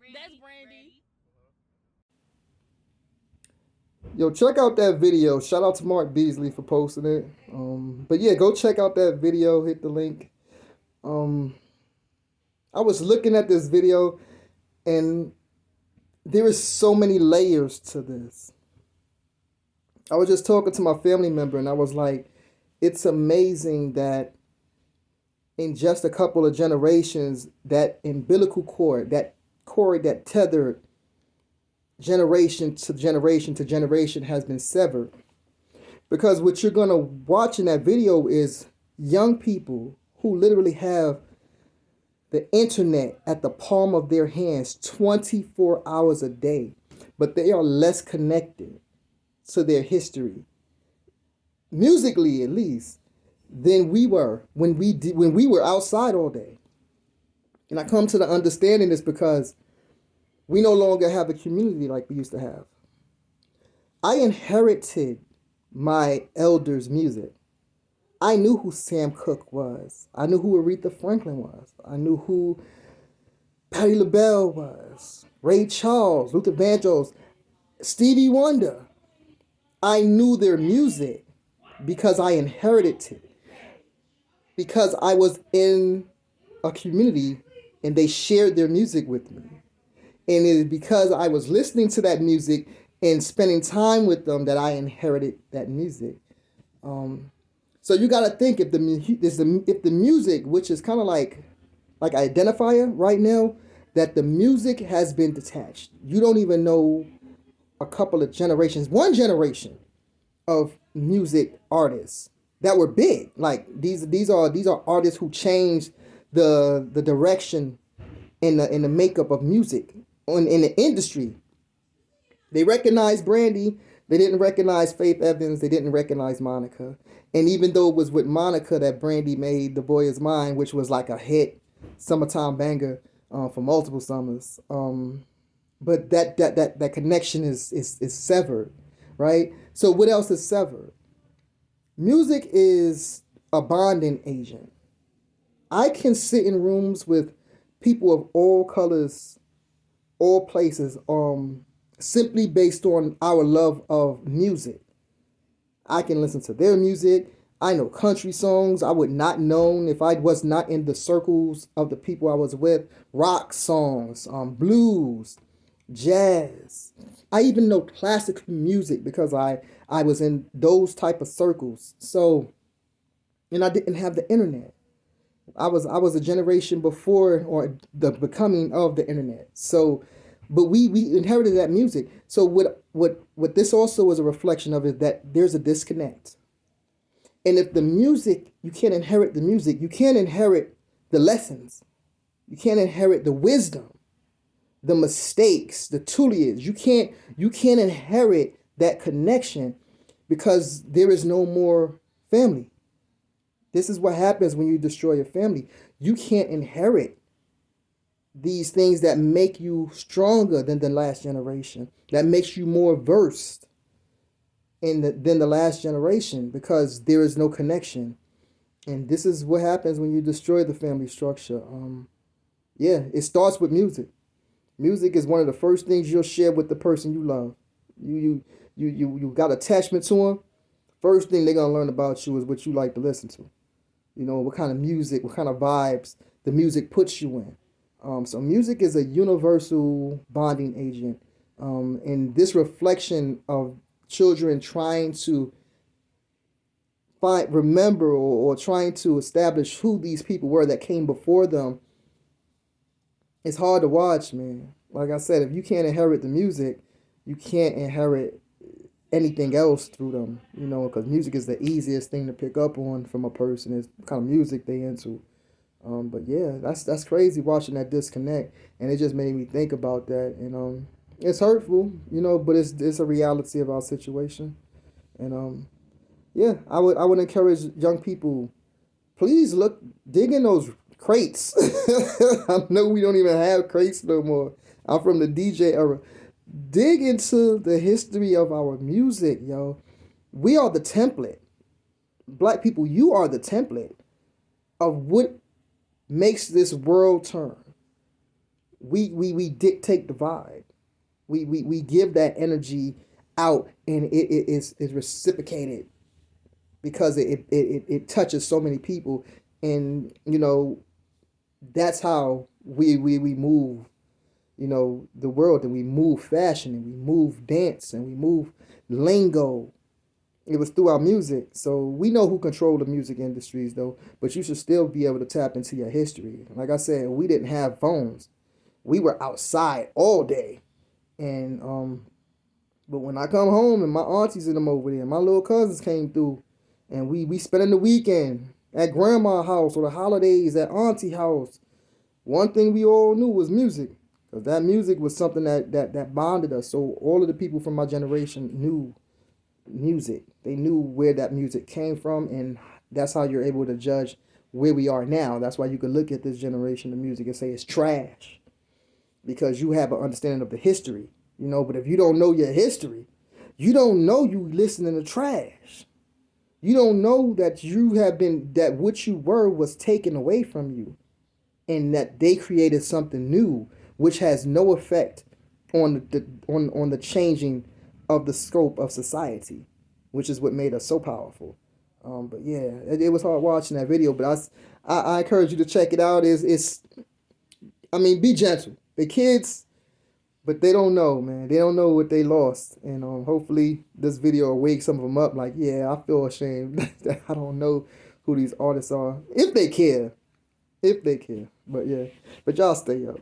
That's Brandy. Yo, check out that video. Shout out to Mark Beasley for posting it. But yeah, go check out that video. Hit the link. Um, I was looking at this video, and there is so many layers to this. I was just talking to my family member, and I was like, it's amazing that in just a couple of generations, that umbilical cord, that tethered generation to generation to generation has been severed. Because what you're gonna watch in that video is young people who literally have the internet at the palm of their hands 24 hours a day, but they are less connected to their history, musically at least, than we were when we were outside all day. And I come to the understanding this because we no longer have a community like we used to have. I inherited my elders' music. I knew who Sam Cooke was. I knew who Aretha Franklin was. I knew who Patti LaBelle was. Ray Charles, Luther Vandross, Stevie Wonder. I knew their music because I inherited it. Because I was in a community and they shared their music with me. And it is because I was listening to that music and spending time with them that I inherited that music. So you got to think if the music, which is kind of like identifier right now, that the music has been detached. You don't even know a couple of generations, one generation of music artists that were big. Like these are artists who changed the direction in the makeup of music in the industry. They recognized Brandy. They didn't recognize Faith Evans. They didn't recognize Monica. And even though it was with Monica that Brandy made "The Boy Is Mine," which was like a hit, summertime banger for multiple summers. But that connection is severed, right? So what else is severed? Music is a bonding agent. I can sit in rooms with people of all colors, all places, simply based on our love of music. I can listen to their music. I know country songs I would not known if I was not in the circles of the people I was with. Rock songs, blues, jazz. I even know classical music because I was in those type of circles. So, and I didn't have the internet. I was a generation before or the becoming of the internet. So, but we inherited that music. So what this also is a reflection of is that there's a disconnect. And if the music, you can't inherit the music, you can't inherit the lessons, you can't inherit the wisdom, the mistakes, the tutelage. You can't inherit that connection because there is no more family. This is what happens when you destroy your family. You can't inherit these things that make you stronger than the last generation, that makes you more versed than the last generation because there is no connection. And this is what happens when you destroy the family structure. Yeah, it starts with music. Music is one of the first things you'll share with the person you love. You got attachment to them. First thing they're gonna learn about you is what you like to listen to. You know, what kind of music, what kind of vibes the music puts you in. So music is a universal bonding agent. And this reflection of children trying to remember or trying to establish who these people were that came before them, it's hard to watch, man. Like I said, if you can't inherit the music, you can't inherit anything else through them, because music is the easiest thing to pick up on from a person is what kind of music they into. But yeah, that's crazy watching that disconnect, and it just made me think about that, and it's hurtful, but it's a reality of our situation, and yeah, I would encourage young people, please dig in those crates. I know we don't even have crates no more. I'm from the DJ era. Dig into the history of our music, yo. We are the template. Black people, you are the template of what makes this world turn. we dictate the vibe. We give that energy out, and it is reciprocated because it touches so many people. And that's how we move, the world, and we move fashion, and we move dance, and we move lingo. It was through our music. So we know who control the music industries, though, but you should still be able to tap into your history. Like I said, we didn't have phones. We were outside all day. And but when I come home and my aunties and them over there, my little cousins came through, and we spending the weekend at grandma's house or the holidays at auntie house. One thing we all knew was music, because that music was something that bonded us. So all of the people from my generation knew music. They knew where that music came from, and that's how you're able to judge where we are now. That's why you can look at this generation of music and say it's trash, because you have an understanding of the history, But if you don't know your history, you don't know you listening to trash. You don't know that that what you were was taken away from you, and that they created something new, which has no effect on the changing of the scope of society, which is what made us so powerful. But yeah, it was hard watching that video, but I encourage you to check it out. Be gentle. The kids, but they don't know, man. They don't know what they lost, and hopefully this video will wake some of them up. Like, yeah, I feel ashamed that I don't know who these artists are, if they care, But yeah, but y'all stay up.